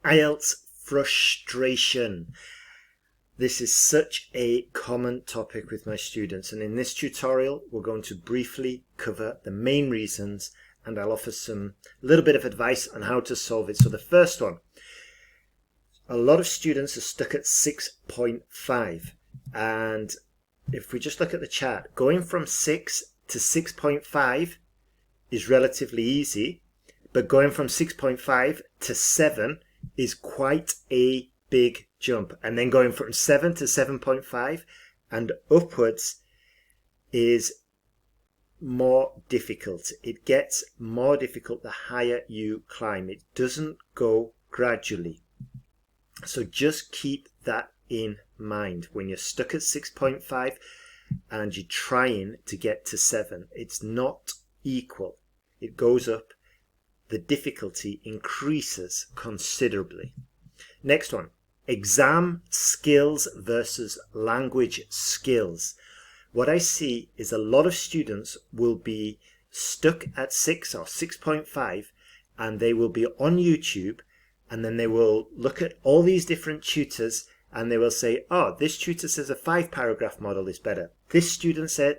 IELTS frustration. This is such a common topic with my students, and in this tutorial we're going to briefly cover the main reasons, and I'll offer a little bit of advice on how to solve it. So the first one, a lot of students are stuck at 6.5, and if we just look at the chart, going from 6 to 6.5 is relatively easy, but going from 6.5 to 7 is quite a big jump, and then going from 7 to 7.5 and upwards is more difficult. It gets more difficult the higher you climb. It doesn't go gradually. So just keep that in mind when you're stuck at 6.5 and you're trying to get to 7. It's not equal. It goes up. The difficulty increases considerably. Next one, exam skills versus language skills. What I see is a lot of students will be stuck at 6 or 6.5, and they will be on YouTube, and then they will look at all these different tutors and they will say, oh, this tutor says a 5-paragraph model is better. This tutor says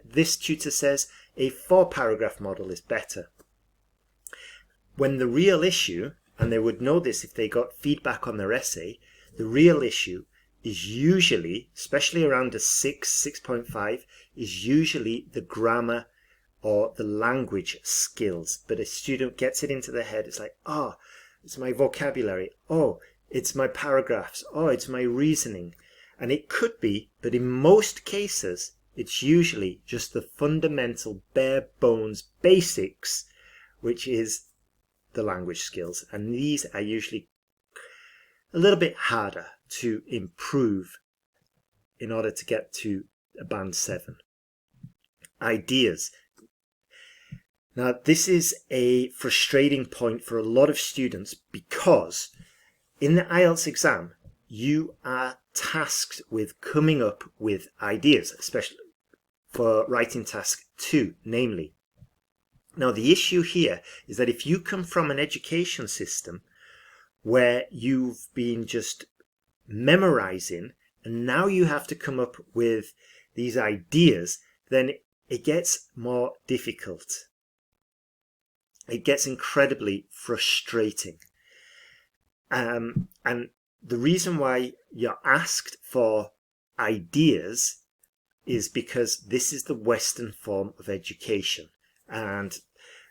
a 4-paragraph model is better. When the real issue, and they would know this if they got feedback on their essay, the real issue is usually, especially around a 6.5, is usually the grammar or the language skills. But a student gets it into their head, it's like, oh, it's my vocabulary, oh, it's my paragraphs, oh, it's my reasoning. And it could be, but in most cases, it's usually just the fundamental bare bones basics, which is the language skills. And these are usually a little bit harder to improve in order to get to a band 7. Ideas. Now, this is a frustrating point for a lot of students because in the IELTS exam, you are tasked with coming up with ideas, especially for writing task 2, namely. Now, the issue here is that if you come from an education system where you've been just memorizing and now you have to come up with these ideas, then it gets more difficult. It gets incredibly frustrating. And the reason why you're asked for ideas is because this is the Western form of education. And,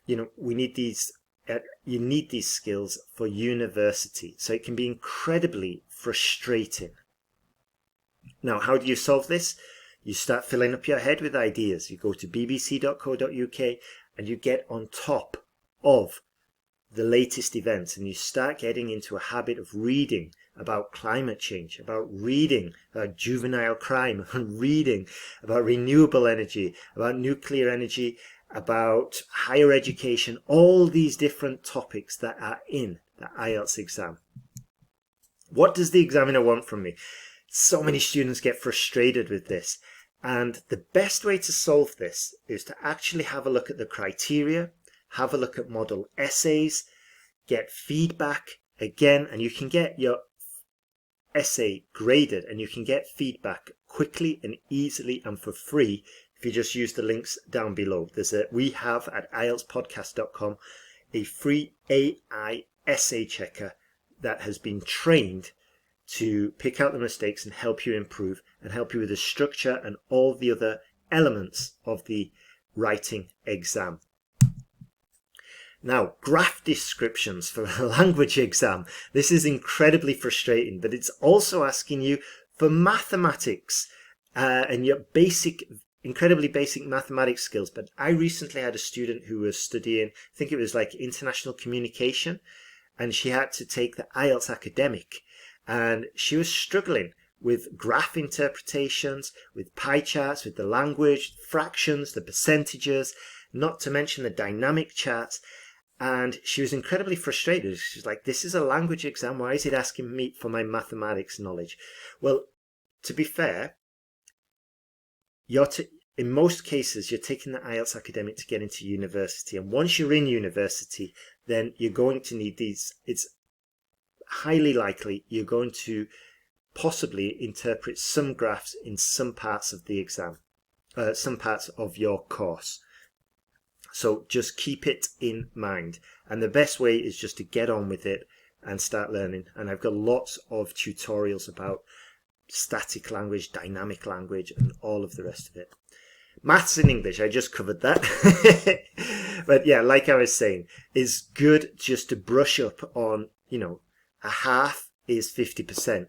you know, we need these, you need these skills for university. So it can be incredibly frustrating. Now, how do you solve this? You start filling up your head with ideas. You go to bbc.co.uk and you get on top of the latest events, and you start getting into a habit of reading about climate change, about reading about juvenile crime, and reading about renewable energy, about nuclear energy, about higher education, all these different topics that are in the IELTS exam. What does the examiner want from me? So many students get frustrated with this, and the best way to solve this is to actually have a look at the criteria, have a look at model essays, get feedback again, and you can get your essay graded and you can get feedback quickly and easily and for free if you just use the links down below. We have at IELTSPodcast.com a free AI essay checker that has been trained to pick out the mistakes and help you improve and help you with the structure and all the other elements of the writing exam. Now, graph descriptions for a language exam. This is incredibly frustrating, but it's also asking you for mathematics and your incredibly basic mathematics skills. But I recently had a student who was studying, I think it was like international communication, and she had to take the IELTS academic, and she was struggling with graph interpretations, with pie charts, with the language, fractions, the percentages, not to mention the dynamic charts. And she was incredibly frustrated. She's like, this is a language exam. Why is it asking me for my mathematics knowledge? Well, to be fair, in most cases, you're taking the IELTS academic to get into university. And once you're in university, then you're going to need these. It's highly likely you're going to possibly interpret some graphs in some parts of the exam, some parts of your course. So just keep it in mind. And the best way is just to get on with it and start learning. And I've got lots of tutorials about static language, dynamic language, and all of the rest of it. Maths and English, I just covered that. But yeah, like I was saying, it's good just to brush up on, a half is 50%,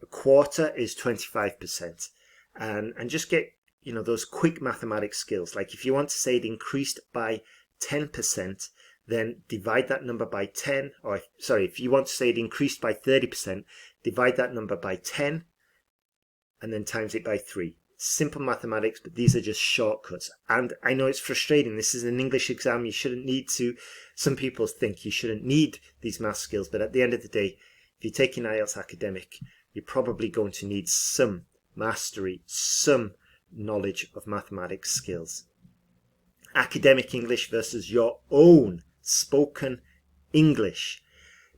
a quarter is 25%, and just get, those quick mathematics skills. Like if you want to say it increased by 10%, then divide that number by 10, if you want to say it increased by 30%, divide that number by 10, and then times it by 3. Simple mathematics, but these are just shortcuts. And I know it's frustrating. This is an English exam. You shouldn't need to. Some people think you shouldn't need these math skills, but at the end of the day, if you're taking IELTS academic, you're probably going to need some mastery, some knowledge of mathematics skills. Academic English versus your own spoken English.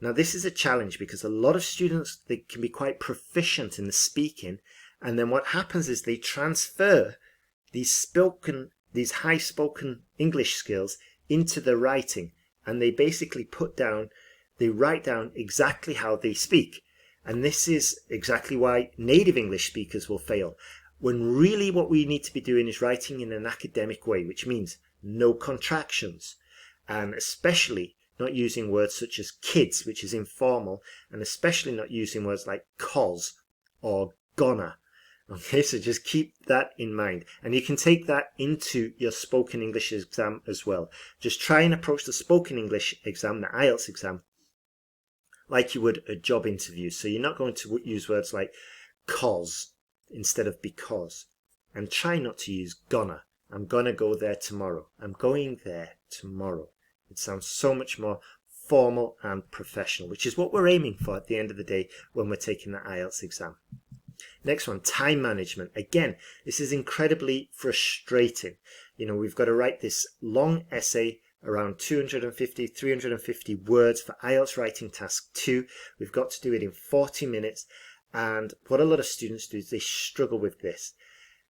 Now, this is a challenge because a lot of students, they can be quite proficient in the speaking, and then what happens is they transfer these high spoken English skills into the writing, and they basically write down exactly how they speak. And this is exactly why native English speakers will fail, when really what we need to be doing is writing in an academic way, which means no contractions, and especially not using words such as kids, which is informal, and especially not using words like cos or gonna. Okay, so just keep that in mind. And you can take that into your spoken English exam as well. Just try and approach the spoken English exam, the IELTS exam, like you would a job interview. So you're not going to use words like cause instead of because. And try not to use gonna. I'm gonna go there tomorrow. I'm going there tomorrow. It sounds so much more formal and professional, which is what we're aiming for at the end of the day when we're taking the IELTS exam. Next one, time management. Again, this is incredibly frustrating. We've got to write this long essay, around 250, 350 words for IELTS writing task 2. We've got to do it in 40 minutes. And what a lot of students do is they struggle with this.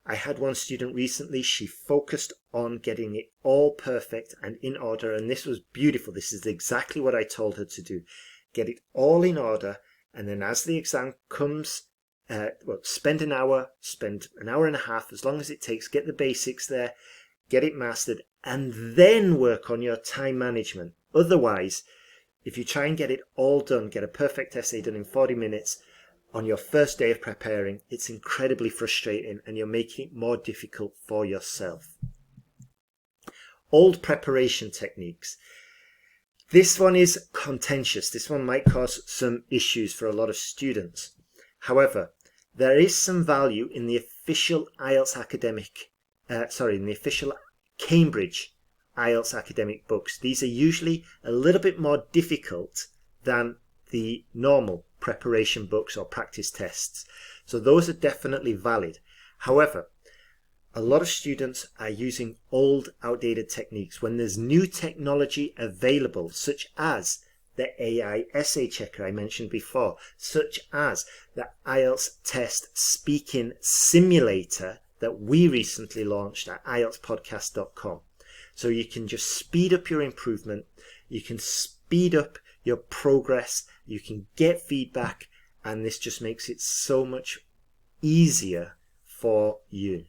I had one student recently, she focused on getting it all perfect and in order, and this was beautiful. This is exactly what I told her to do. Get it all in order, and then as the exam comes, spend an hour and a half, as long as it takes, get the basics there, get it mastered, and then work on your time management. Otherwise, if you try and get it all done, get a perfect essay done in 40 minutes, on your first day of preparing, it's incredibly frustrating and you're making it more difficult for yourself. Old preparation techniques. This one is contentious. This one might cause some issues for a lot of students. However, there is some value in the official IELTS in the official Cambridge IELTS academic books. These are usually a little bit more difficult than the normal preparation books or practice tests. So those are definitely valid. However, a lot of students are using old, outdated techniques when there's new technology available, such as the AI essay checker I mentioned before, such as the IELTS test speaking simulator that we recently launched at IELTSPodcast.com. So you can just speed up your improvement, you can speed up your progress, you can get feedback, and this just makes it so much easier for you.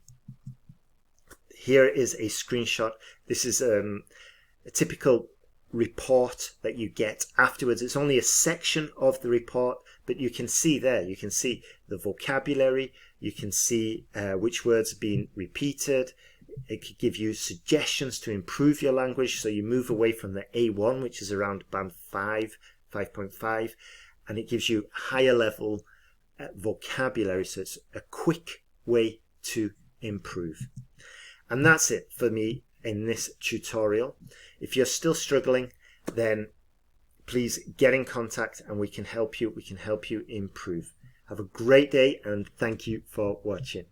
Here is a screenshot. This is a typical report that you get afterwards. It's only a section of the report, but you can see there, you can see the vocabulary, you can see which words are being repeated. It could give you suggestions to improve your language, so you move away from the A1, which is around band 5, 5.5, and it gives you higher level vocabulary, so it's a quick way to improve. And that's it for me in this tutorial. If you're still struggling, then please get in contact and we can help you. We can help you improve. Have a great day and thank you for watching.